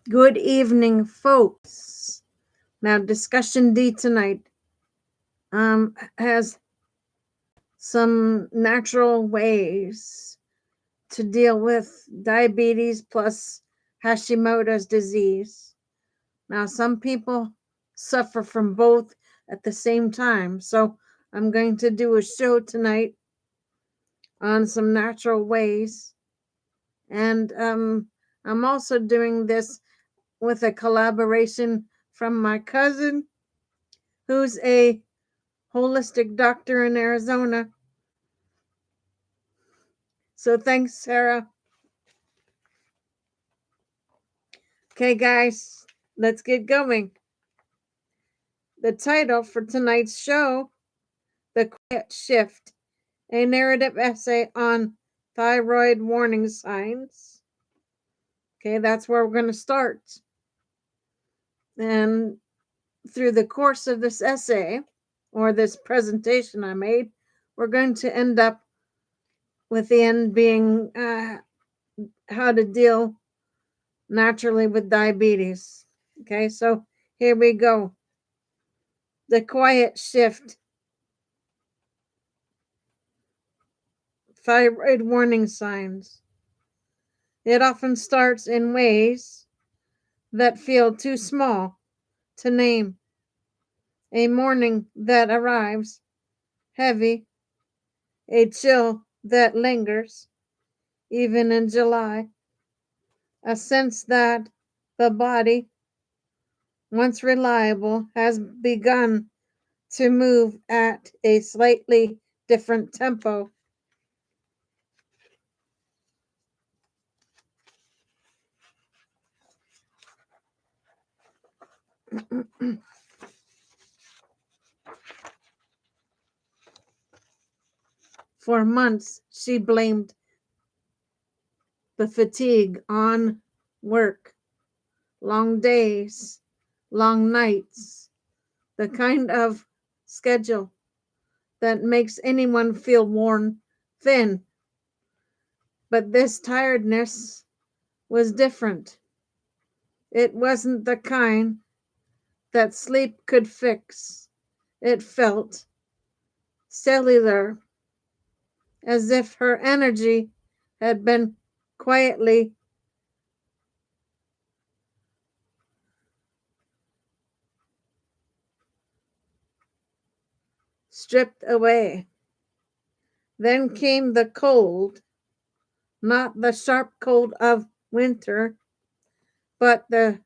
Good evening, folks. Now, discussion D tonight has some natural ways to deal with diabetes plus Hashimoto's disease. Now, some people suffer from both at the same time, so I'm going to do a show tonight on some natural ways, and I'm also doing this with a collaboration from my cousin, who's a holistic doctor in Arizona. So thanks, Sarah. Okay, guys, let's get going. The title for tonight's show, The Quiet Shift, a narrative essay on thyroid warning signs. Okay, that's where we're going to start. And through the course of this essay, or this presentation I made, we're going to end up with the end being how to deal naturally with diabetes. Okay, so here we go. The quiet shift. Thyroid warning signs. It often starts in ways that feel too small to name. A morning that arrives heavy, a chill that lingers, even in July, a sense that the body, once reliable, has begun to move at a slightly different tempo. For months, she blamed the fatigue on work, long days, long nights, the kind of schedule that makes anyone feel worn thin. But this tiredness was different. It wasn't the kind that sleep could fix. It felt cellular, as if her energy had been quietly stripped away. Then came the cold, not the sharp cold of winter, but the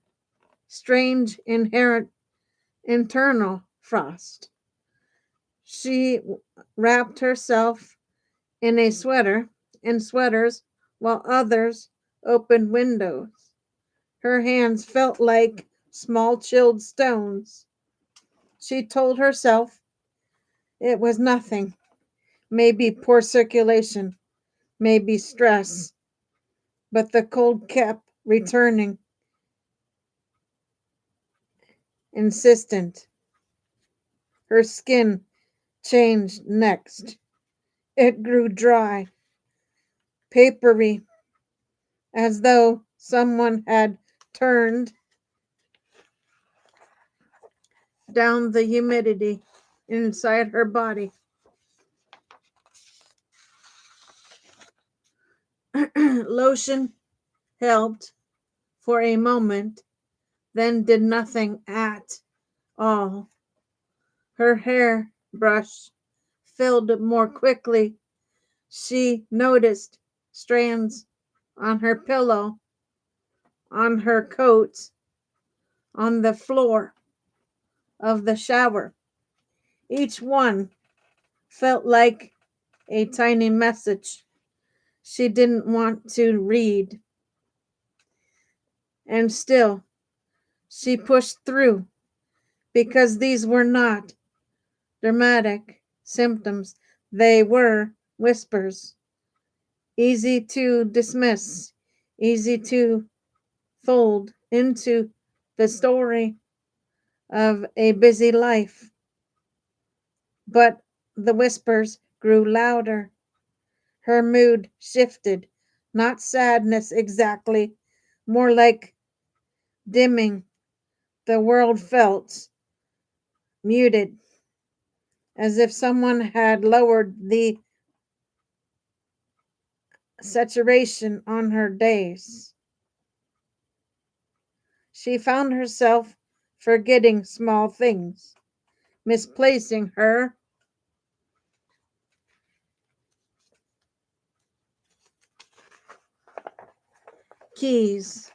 strange inherent internal frost. She wrapped herself in a sweater, in sweaters, while others opened windows. Her hands felt like small chilled stones. She told herself it was nothing, maybe poor circulation, maybe stress, but the cold kept returning, insistent. Her skin changed next. It grew dry, papery, as though someone had turned down the humidity inside her body. Lotion helped for a moment, then did nothing at all. Her hair brush filled more quickly. She noticed strands on her pillow, on her coat, on the floor of the shower. Each one felt like a tiny message she didn't want to read. And still, she pushed through because these were not dramatic symptoms. They were whispers, easy to dismiss, easy to fold into the story of a busy life. But the whispers grew louder. Her mood shifted, not sadness exactly, more like dimming. The world felt muted, as if someone had lowered the saturation on her days. She found herself forgetting small things, misplacing her keys.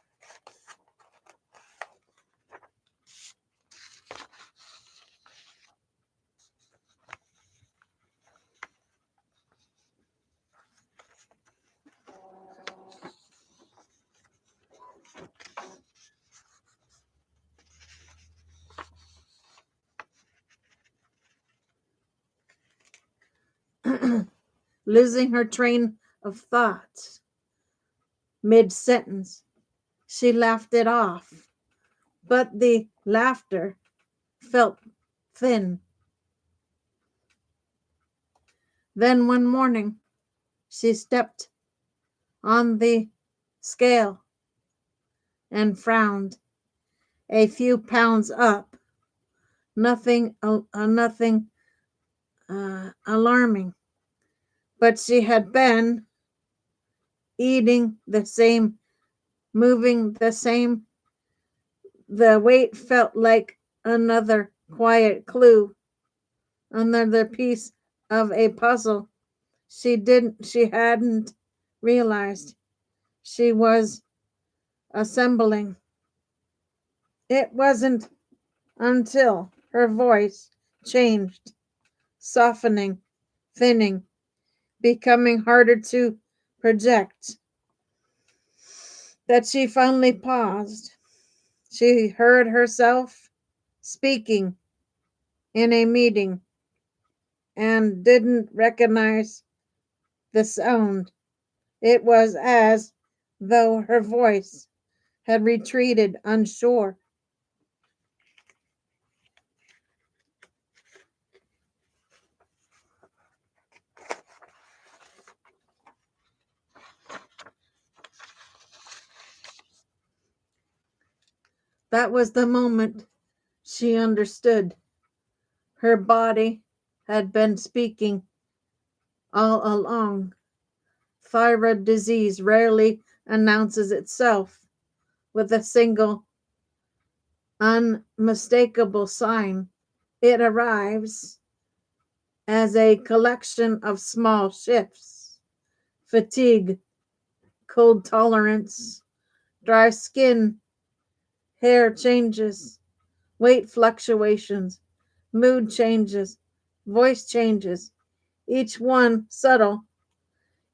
Losing her train of thought mid sentence. She laughed it off, but the laughter felt thin. Then one morning, she stepped on the scale and frowned, a few pounds up. Nothing alarming, but she had been eating the same, moving the same. The weight felt like another quiet clue, another piece of a puzzle she hadn't realized she was assembling. It wasn't until her voice changed, softening, thinning, becoming harder to project, that she finally paused. She heard herself speaking in a meeting and didn't recognize the sound. It was as though her voice had retreated, unsure. That was the moment she understood. Her body had been speaking all along. Thyroid disease rarely announces itself with a single unmistakable sign. It arrives as a collection of small shifts: fatigue, cold tolerance, dry skin, hair changes, weight fluctuations, mood changes, voice changes, each one subtle,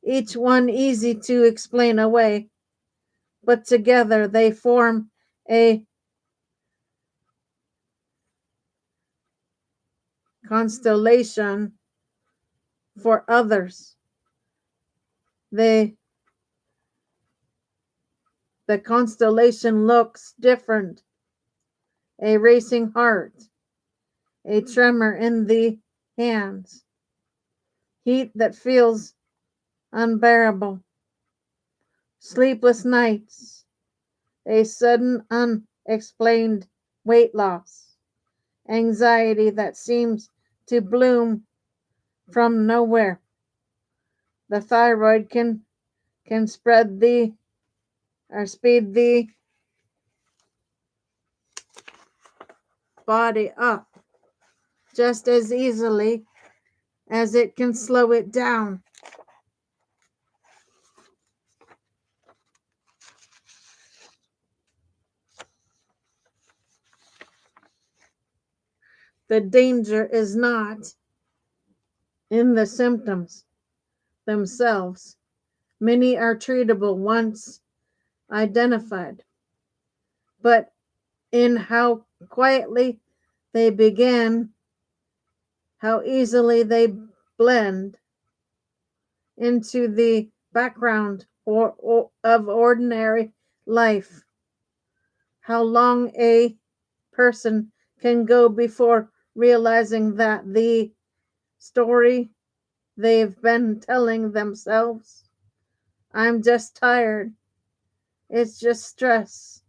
each one easy to explain away, but together they form a constellation for others. They, the constellation looks different: a racing heart, a tremor in the hands, heat that feels unbearable, sleepless nights, a sudden unexplained weight loss, anxiety that seems to bloom from nowhere. The thyroid can spread the or speed the body up just as easily as it can slow it down. The danger is not in the symptoms themselves. Many are treatable once identified, but in how quietly they begin, how easily they blend into the background of ordinary life, how long a person can go before realizing that the story they've been telling themselves, I'm just tired, it's just stress,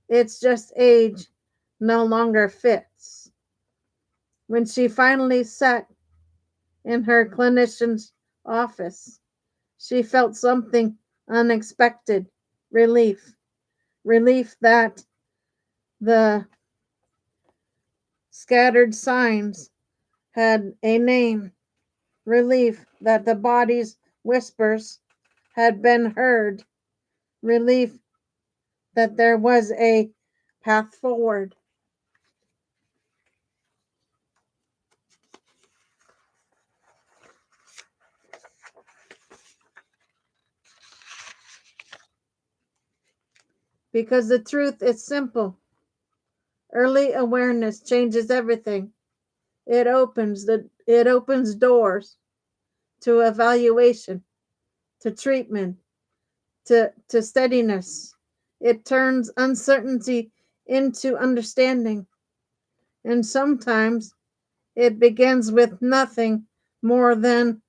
It's just age no longer fits. When she finally sat in her clinician's office, she felt something unexpected: relief. Relief that the scattered signs had a name. Relief that the body's whispers had been heard. Relief that there was a path forward. Because the truth is simple. Early awareness changes everything. It opens doors to evaluation, to treatment, to steadiness. It turns uncertainty into understanding. And sometimes it begins with nothing more than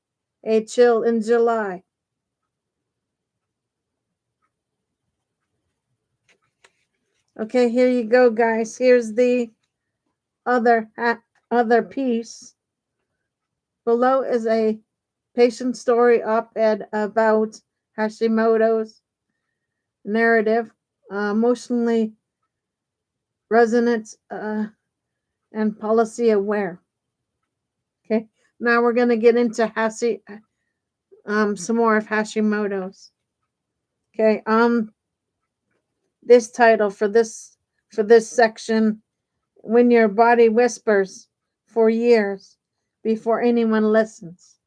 a chill in July. Okay, here you go, guys. Here's the other other piece. Below is a patient story op-ed about Hashimoto's narrative, emotionally resonant, and policy aware. Okay, now we're going to get into some more of Hashimoto's. Okay, this title for this section: When Your Body Whispers for Years Before Anyone Listens.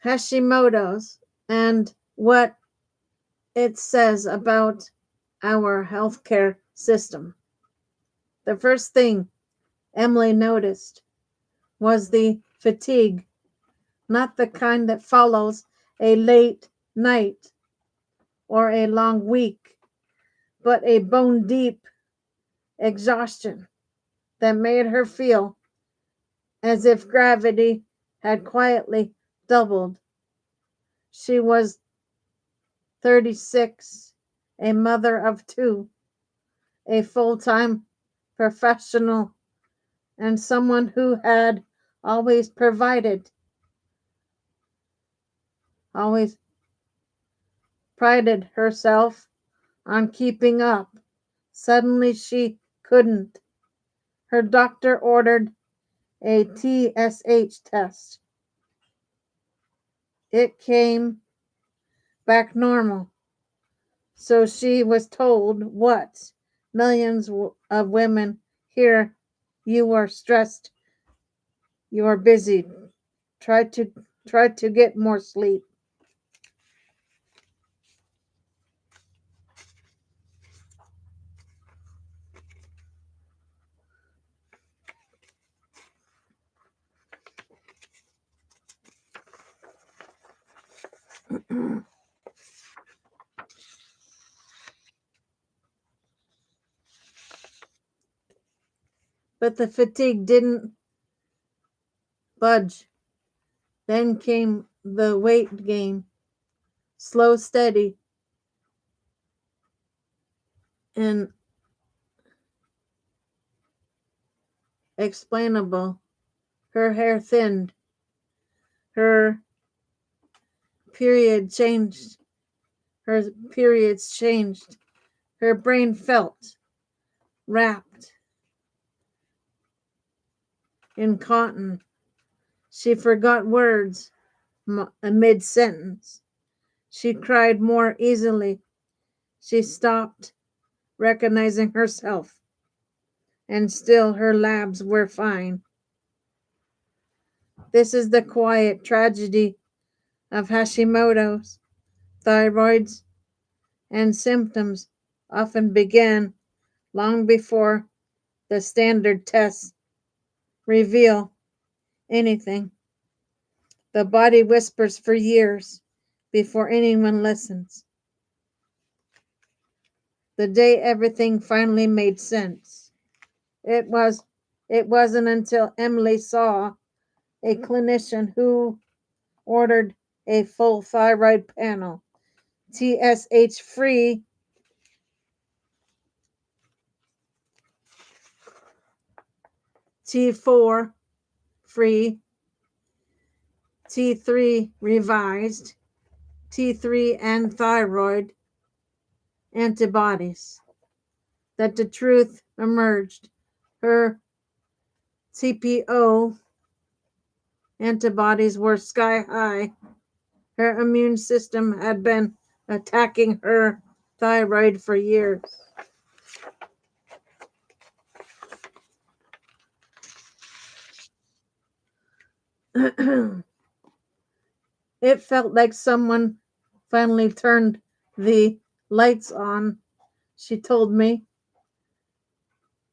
Hashimoto's and what it says about our healthcare system. The first thing Emily noticed was the fatigue, not the kind that follows a late night or a long week, but a bone deep exhaustion that made her feel as if gravity had quietly doubled. She was 36, a mother of two, a full-time professional, and someone who had always provided, always prided herself on keeping up. Suddenly she couldn't. Her doctor ordered a TSH test. It came back normal. So she was told, what? Millions of women here, you are stressed, you are busy. Try to get more sleep. But the fatigue didn't budge. Then came the weight gain, slow, steady, and explainable. Her hair thinned. Her period changed. Her periods changed. Her brain felt wrapped in cotton. She forgot words mid sentence. She cried more easily. She stopped recognizing herself. And still her labs were fine. This is the quiet tragedy of Hashimoto's. Thyroids and symptoms often begin long before the standard tests reveal anything. The body whispers for years before anyone listens. The day everything finally made sense. It was it wasn't until Emily saw a clinician who ordered a full thyroid panel, TSH free, T4 free, T3 revised, T3 and thyroid antibodies, that the truth emerged. Her TPO antibodies were sky high. Her immune system had been attacking her thyroid for years. It felt like someone finally turned the lights on, she told me.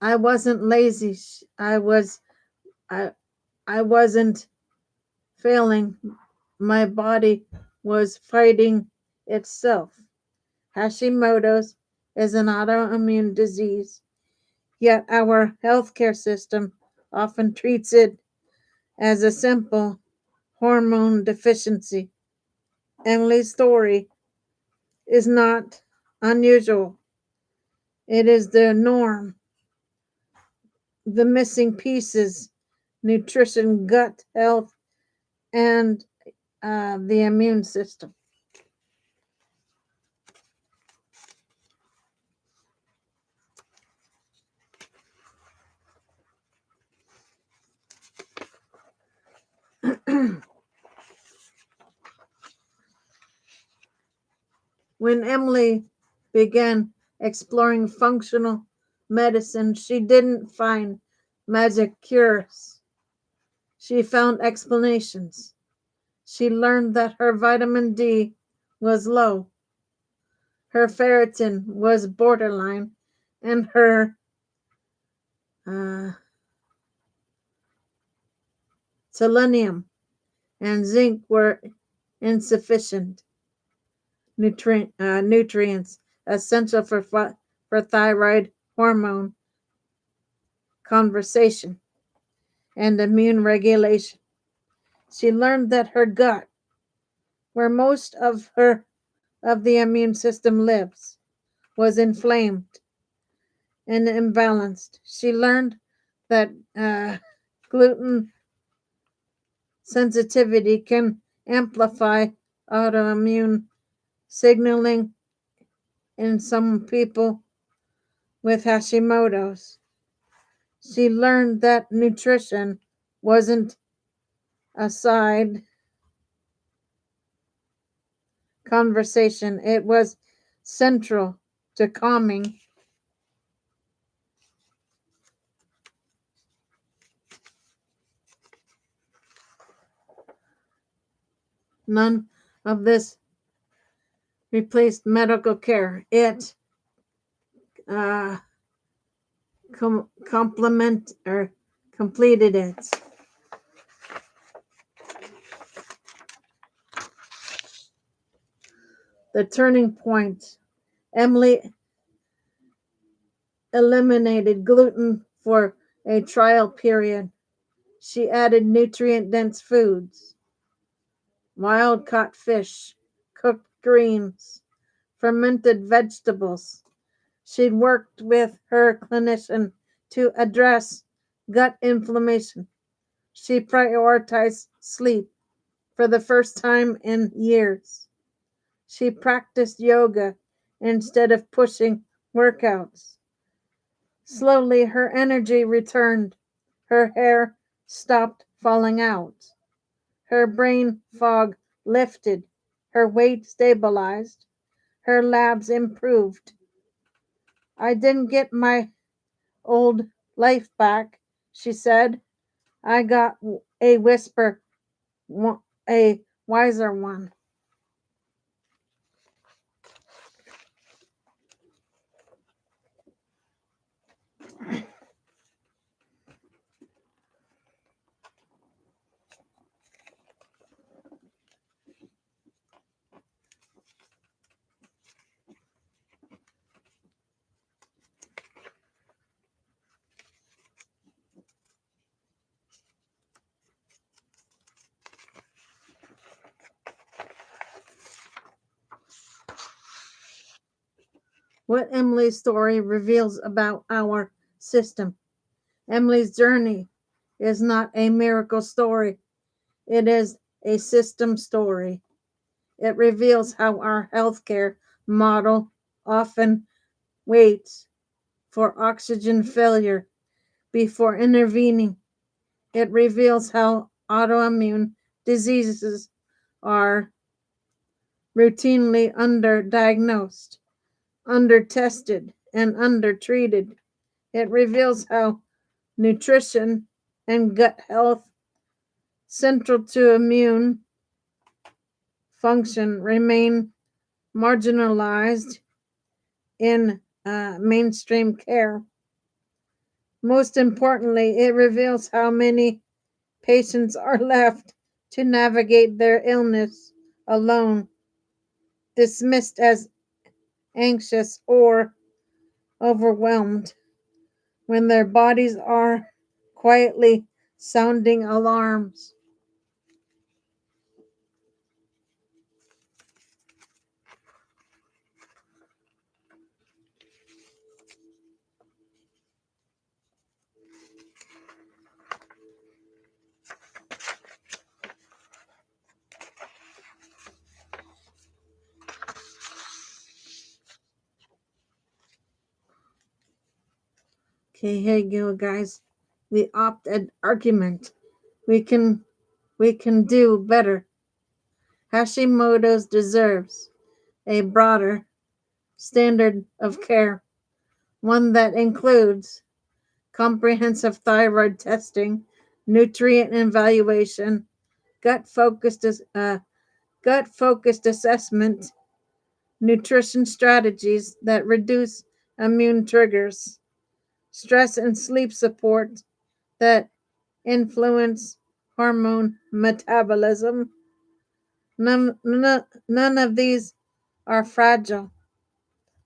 I wasn't lazy. I I wasn't failing. My body was fighting itself. Hashimoto's is an autoimmune disease, yet our healthcare system often treats it as a simple hormone deficiency. Emily's story is not unusual. It is the norm. The missing pieces: nutrition, gut health, and the immune system. When Emily began exploring functional medicine, she didn't find magic cures. She found explanations. She learned that her vitamin D was low, her ferritin was borderline, and her uh, selenium and zinc were insufficient nutrients essential for thyroid hormone conversation and immune regulation. She learned that her gut, where most of the immune system lives, was inflamed and imbalanced. She learned that gluten sensitivity can amplify autoimmune signaling in some people with Hashimoto's. She learned that nutrition wasn't a side conversation, it was central to calming. None of this replaced medical care. It uh, complement or completed it. The turning point: Emily eliminated gluten for a trial period. She added nutrient dense foods, wild caught fish, cooked greens, fermented vegetables. She'd worked with her clinician to address gut inflammation. She prioritized sleep for the first time in years. She practiced yoga instead of pushing workouts. Slowly, her energy returned. Her hair stopped falling out. Her brain fog lifted. Her weight stabilized. Her labs improved. I didn't get my old life back, she said. I got a whisper, a wiser one. What Emily's story reveals about our system. Emily's journey is not a miracle story, it is a system story. It reveals how our healthcare model often waits for oxygen failure before intervening. It reveals how autoimmune diseases are routinely underdiagnosed, undertested, and undertreated. It reveals how nutrition and gut health, central to immune function, remain marginalized in mainstream care. Most importantly, it reveals how many patients are left to navigate their illness alone, dismissed as anxious or overwhelmed, when their bodies are quietly sounding alarms. Okay, here you go, guys. The opt-in argument. We can do better. Hashimoto's deserves a broader standard of care, one that includes comprehensive thyroid testing, nutrient evaluation, gut focused gut focused assessment, nutrition strategies that reduce immune triggers, stress and sleep support that influence hormone metabolism. None of these are fragile.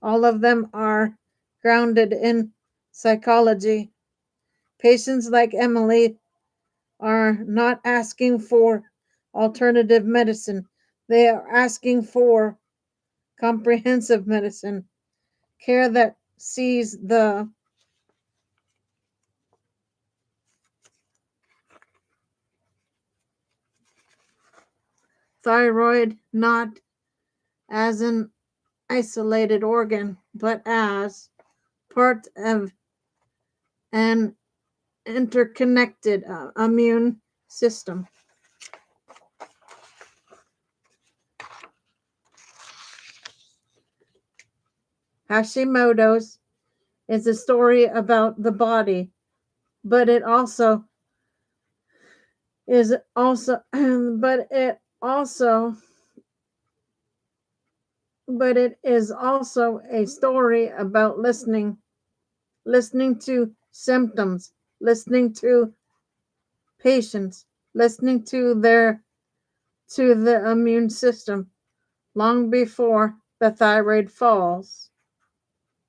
All of them are grounded in psychology. Patients like Emily are not asking for alternative medicine. They are asking for comprehensive medicine, care that sees the thyroid not as an isolated organ, but as part of an interconnected immune system. Hashimoto's is a story about the body, but it also is also but it is also a story about listening to symptoms, listening to patients, listening to the immune system long before the thyroid falls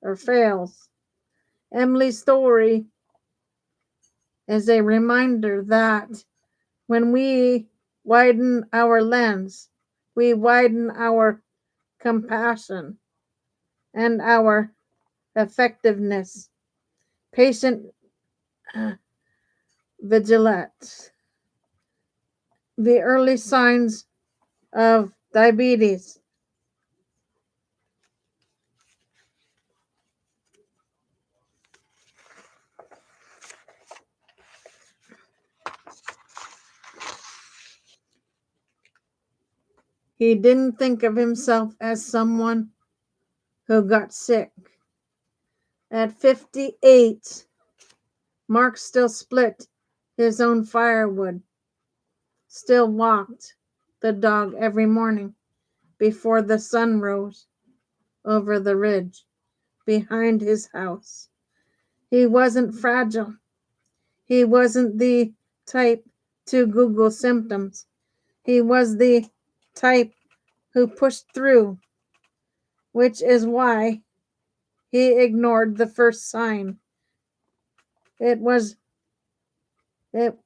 or fails. Emily's story is a reminder that when we widen our lens, we widen our compassion and our effectiveness. Patient vigilance. The early signs of diabetes. He didn't think of himself as someone who got sick. At 58, Mark still split his own firewood, still walked the dog every morning before the sun rose over the ridge behind his house. He wasn't fragile. He wasn't the type to Google symptoms. He was the type who pushed through, which is why he ignored the first sign. It was it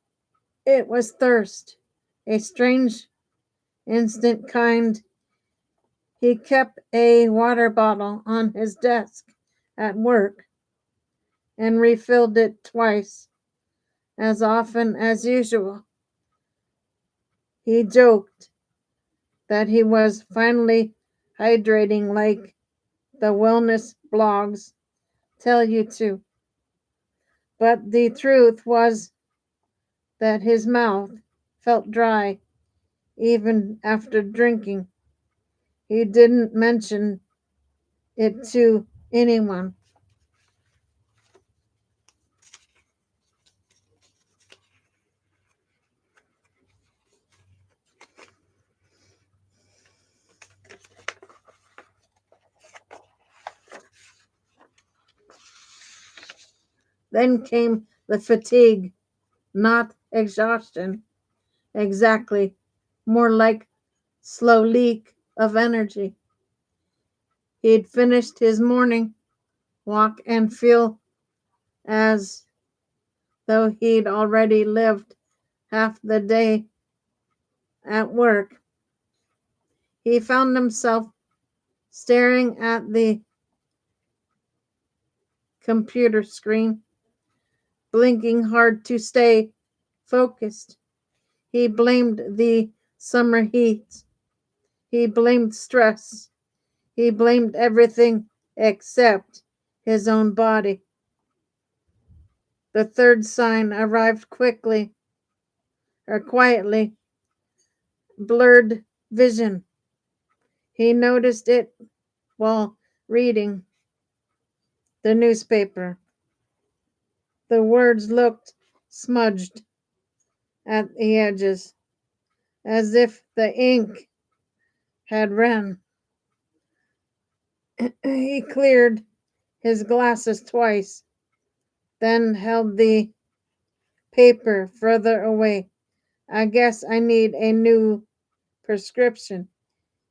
it was thirst, a strange instant kind He kept a water bottle on his desk at work and refilled it twice as often as usual. He joked that he was finally hydrating like the wellness blogs tell you to. But the truth was that his mouth felt dry even after drinking. He didn't mention it to anyone. Then came the fatigue, not exhaustion exactly, more like slow leak of energy. He'd finished his morning walk and feel as though he'd already lived half the day at work. He found himself staring at the computer screen, blinking hard to stay focused. He blamed the summer heat. He blamed stress. He blamed everything except his own body. The third sign arrived quietly, blurred vision. He noticed it while reading the newspaper. The words looked smudged at the edges, as if the ink had run. He cleared his glasses twice, then held the paper further away. I guess I need a new prescription,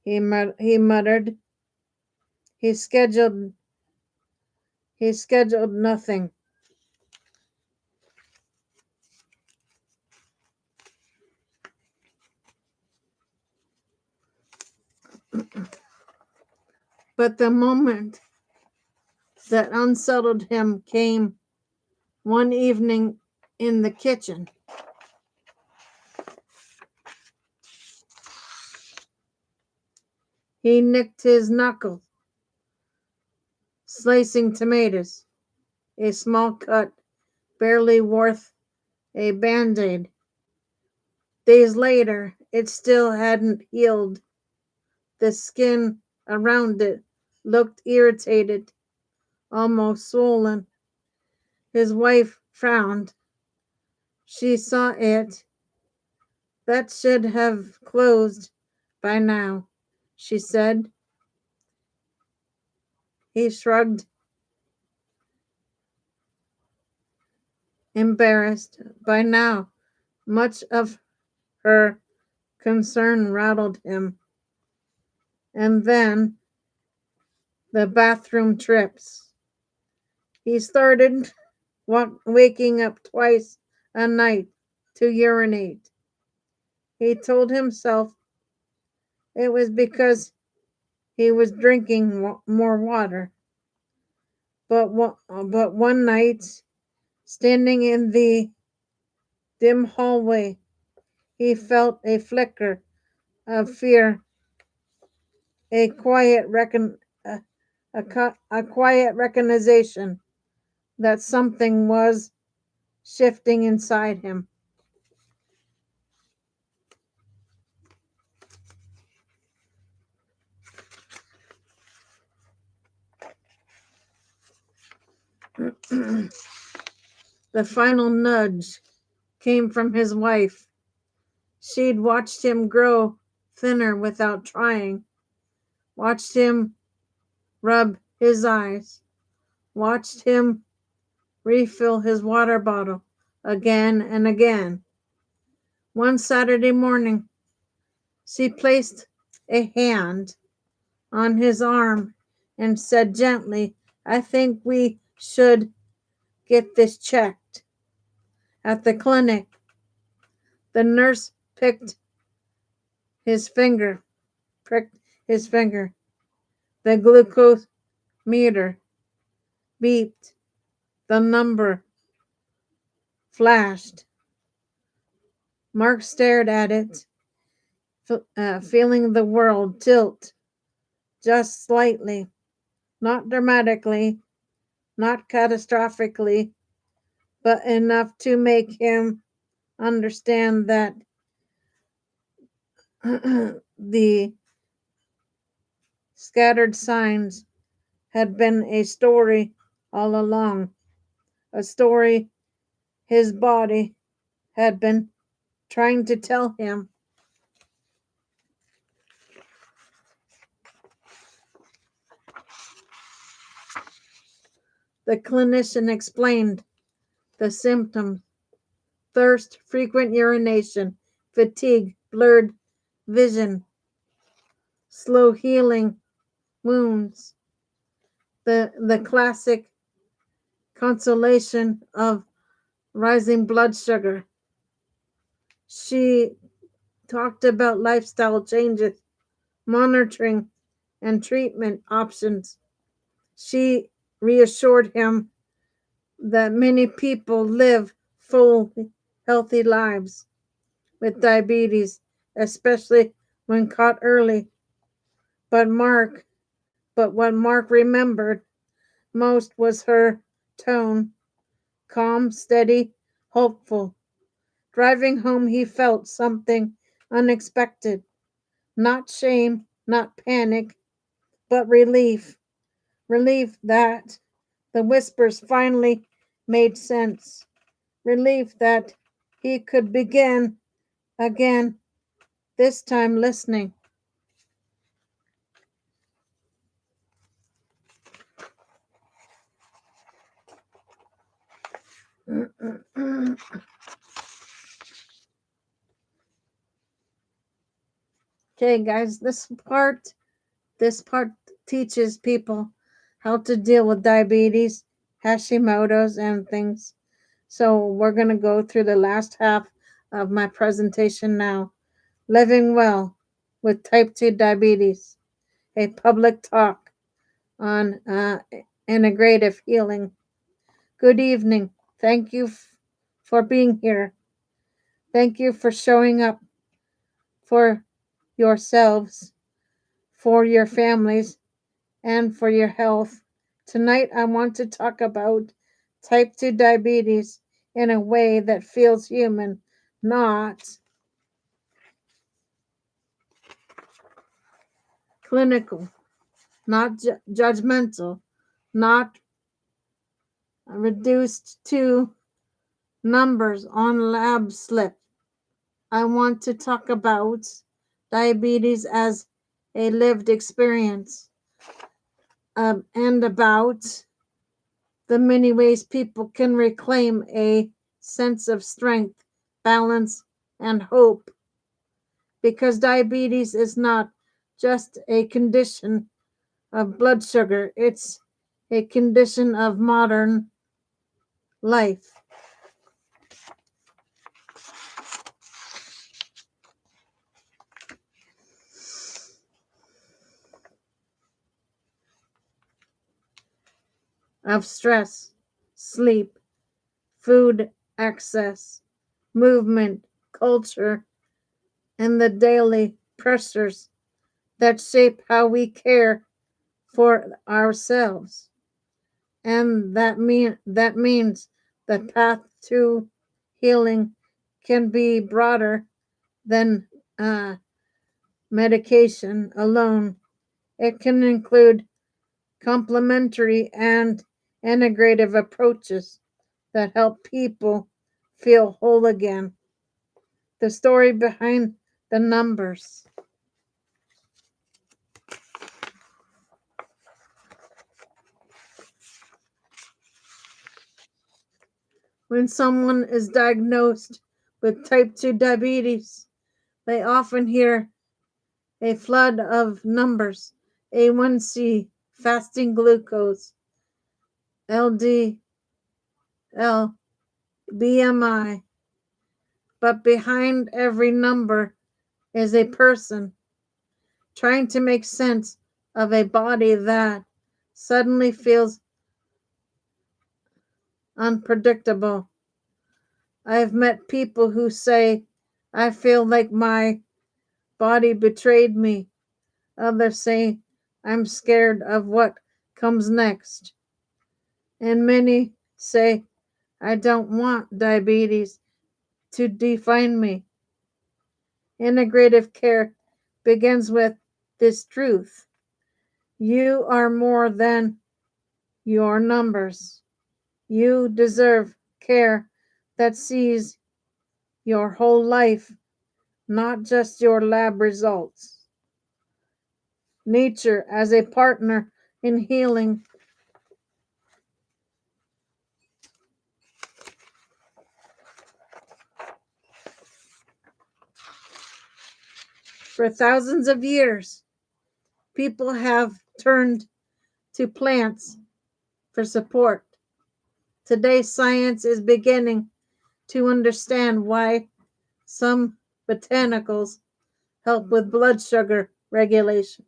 he muttered. He scheduled nothing. But the moment that unsettled him came one evening in the kitchen. He nicked his knuckle, slicing tomatoes, a small cut barely worth a band-aid. Days later, it still hadn't healed. The skin around it looked irritated, almost swollen. His wife frowned. She saw it. That should have closed by now, she said. He shrugged, embarrassed. By now, much of her concern rattled him. And then the bathroom trips. He started waking up twice a night to urinate. He told himself it was because he was drinking more water. But one night, standing in the dim hallway, he felt a flicker of fear, a quiet a quiet recognition that something was shifting inside him. The final nudge came from his wife. She'd watched him grow thinner without trying, watched him rub his eyes, watched him refill his water bottle again and again. One Saturday morning, she placed a hand on his arm and said gently, I think we should get this checked. At the clinic, the nurse pricked his finger. The glucose meter beeped. The number flashed. Mark stared at it, feeling the world tilt just slightly, not dramatically, not catastrophically, but enough to make him understand that the scattered signs had been a story all along, a story his body had been trying to tell him. The clinician explained the symptoms: thirst, frequent urination, fatigue, blurred vision, slow healing wounds, the classic consolation of rising blood sugar. She talked about lifestyle changes, monitoring, and treatment options. She reassured him that many people live full, healthy lives with diabetes, especially when caught early. But what Mark remembered most was her tone, calm, steady, hopeful. Driving home, he felt something unexpected. Not shame, not panic, but relief. Relief that the whispers finally made sense. Relief that he could begin again, this time listening. Okay, guys, this part teaches people how to deal with diabetes, Hashimoto's, and things. So we're going to go through the last half of my presentation now. Living well with type 2 diabetes, a public talk on integrative healing. Good evening. Thank you for being here. Thank you for showing up for yourselves, for your families, and for your health. Tonight, I want to talk about type 2 diabetes in a way that feels human, not clinical, not judgmental, not reduced to numbers on lab slip. I want to talk about diabetes as a lived experience, and about the many ways people can reclaim a sense of strength, balance, and hope. Because diabetes is not just a condition of blood sugar, it's a condition of modern life. Of stress, sleep, food access, movement, culture, and the daily pressures that shape how we care for ourselves. And that means the path to healing can be broader than medication alone. It can include complementary and integrative approaches that help people feel whole again. The story behind the numbers. When someone is diagnosed with type 2 diabetes, they often hear a flood of numbers: A1C, fasting glucose, LDL, BMI. But behind every number is a person trying to make sense of a body that suddenly feels unpredictable. I've met people who say, I feel like my body betrayed me. Others say, I'm scared of what comes next. And many say, I don't want diabetes to define me. Integrative care begins with this truth. You are more than your numbers. You deserve care that sees your whole life, not just your lab results. Nature as a partner in healing. For thousands of years, people have turned to plants for support. Today, science is beginning to understand why some botanicals help with blood sugar regulation.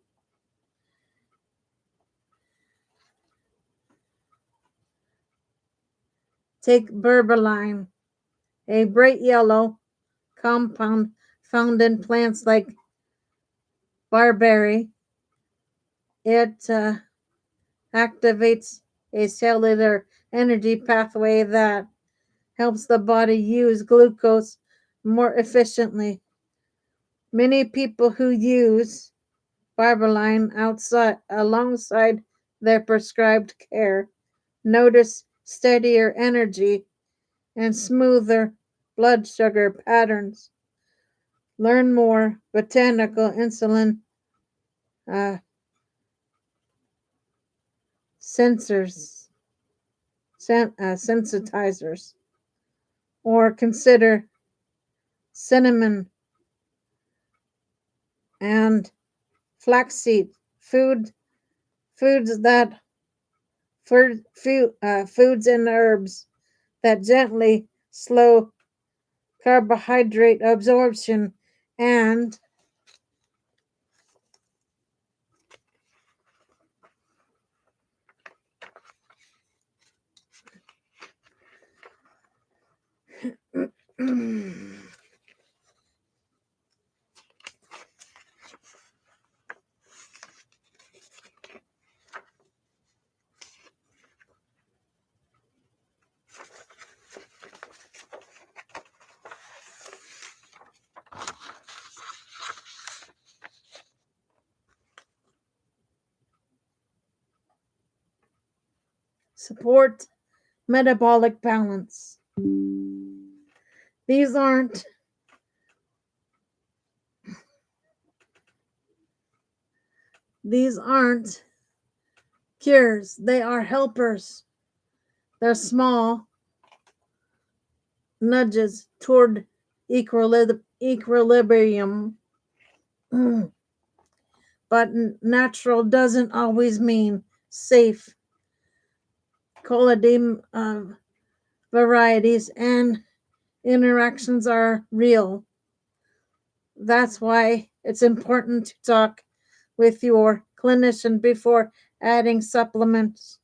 Take berberine, a bright yellow compound found in plants like barberry. It activates a cellular energy pathway that helps the body use glucose more efficiently. Many people who use barberine outside alongside their prescribed care notice steadier energy and smoother blood sugar patterns. Learn more botanical insulin uh, sensors, sensitizers, or consider cinnamon and flaxseed foods that foods and herbs that gently slow carbohydrate absorption and support metabolic balance. These aren't these aren't cures, they are helpers. They're small nudges toward equilibrium. But natural doesn't always mean safe. Collagen varieties and interactions are real. That's why it's important to talk with your clinician before adding supplements.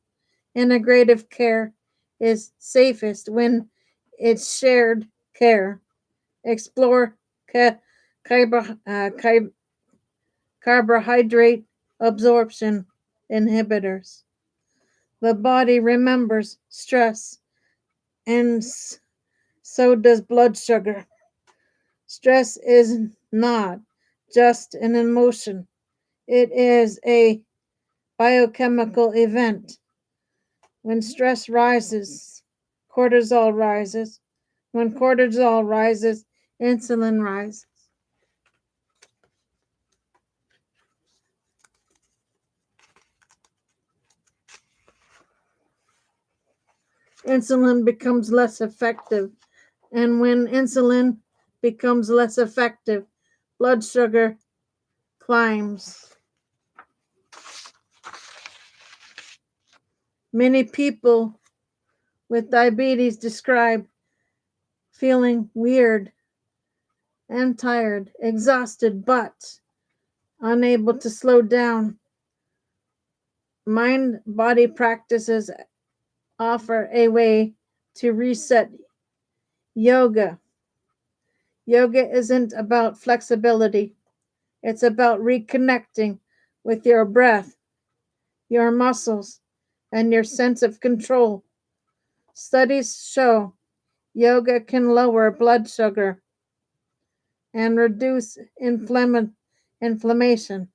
Integrative care is safest when it's shared care. Explore carbo- uh, carbohydrate absorption inhibitors. The body remembers stress, and so does blood sugar. Stress is not just an emotion, it is a biochemical event. When stress rises, cortisol rises. When cortisol rises, insulin rises. Insulin becomes less effective. And when insulin becomes less effective, blood sugar climbs. Many people with diabetes describe feeling weird and tired, exhausted, but unable to slow down. Mind body practices offer a way to reset. Yoga. Yoga isn't about flexibility, it's about reconnecting with your breath, your muscles, and your sense of control. Studies show yoga can lower blood sugar and reduce inflammation.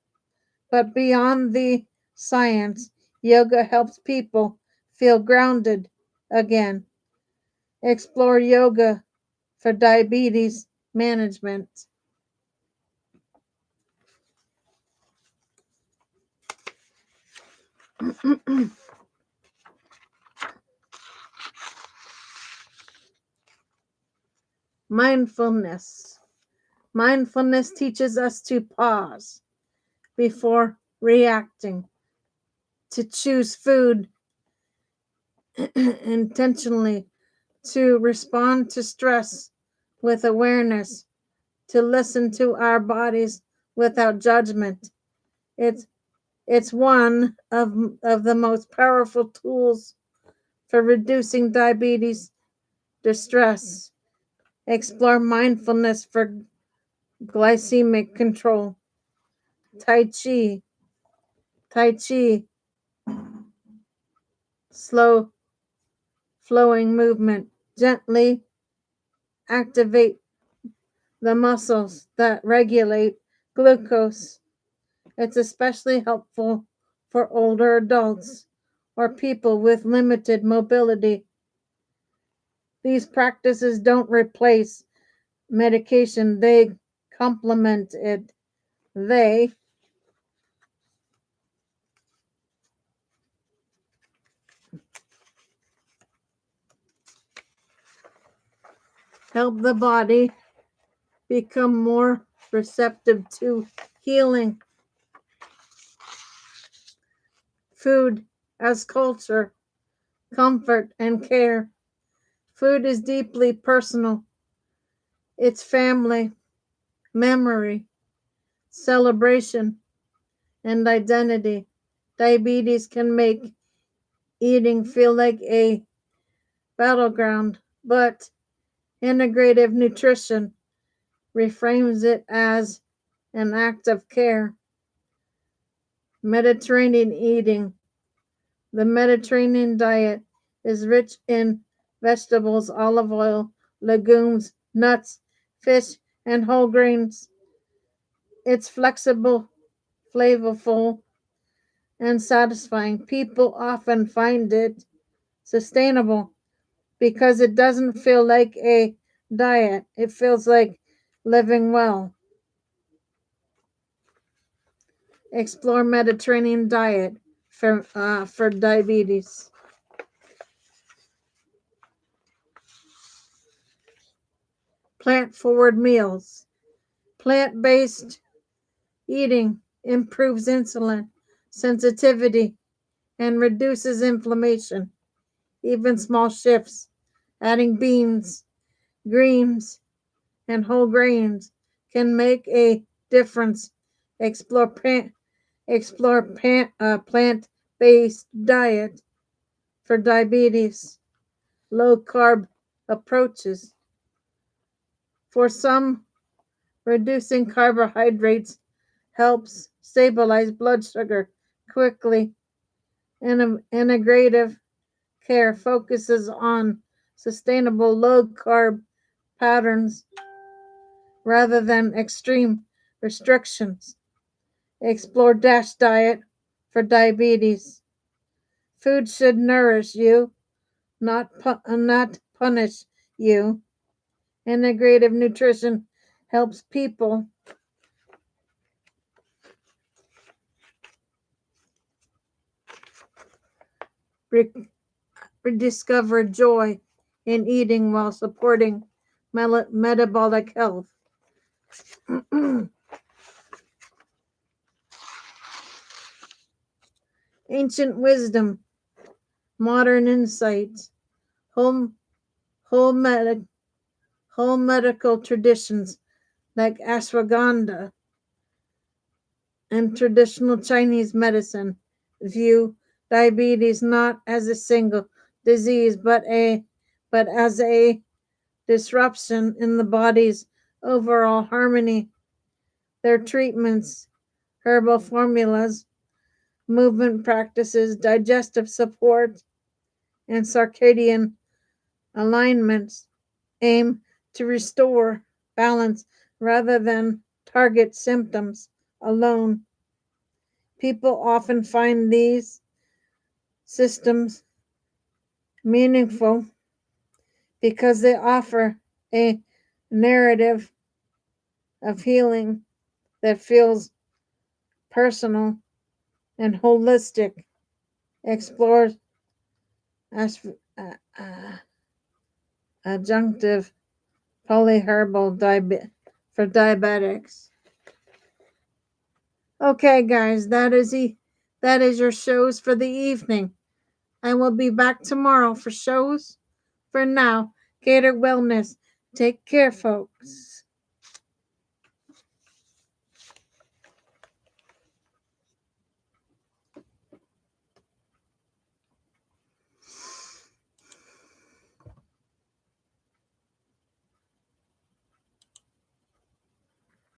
But beyond the science, yoga helps people feel grounded again. Explore yoga for diabetes management. Mindfulness. Mindfulness teaches us to pause before reacting, to choose food intentionally, to respond to stress with awareness, to listen to our bodies without judgment. It's it's one of the most powerful tools for reducing diabetes distress. Explore mindfulness for glycemic control. Tai Chi. Tai Chi, slow flowing movement, gently activate the muscles that regulate glucose. It's especially helpful for older adults or people with limited mobility. These practices don't replace medication, they complement it. They help the body become more receptive to healing. Food as culture, comfort, and care. Food is deeply personal. It's family, memory, celebration, and identity. Diabetes can make eating feel like a battleground, but integrative nutrition reframes it as an act of care. Mediterranean eating. The Mediterranean diet is rich in vegetables, olive oil, legumes, nuts, fish, and whole grains. It's flexible, flavorful, and satisfying. People often find it sustainable because it doesn't feel like a diet, it feels like living well. Explore Mediterranean diet for diabetes. Plant forward meals. Plant based eating improves insulin sensitivity and reduces inflammation. Even small shifts, adding beans, greens, and whole grains, can make a difference. Explore plant-based diet for diabetes. Low carb approaches. For some, reducing carbohydrates helps stabilize blood sugar quickly. Integrative care focuses on sustainable low carb patterns rather than extreme restrictions. Explore DASH diet for diabetes. Food should nourish you, not punish you. Integrative nutrition helps people re- rediscover joy in eating while supporting metabolic health. Ancient wisdom, modern insights, home, whole, medi- whole medical traditions like ashwagandha and traditional Chinese medicine view diabetes not as a single disease, but as a disruption in the body's overall harmony. Their treatments, herbal formulas, movement practices, digestive support, and circadian alignments aim to restore balance rather than target symptoms alone. People often find these systems meaningful because they offer a narrative of healing that feels personal and holistic, explores as adjunctive polyherbal for diabetics. Okay, guys, that is your shows for the evening. I will be back tomorrow for shows. For now, Gator Wellness. Take care, folks.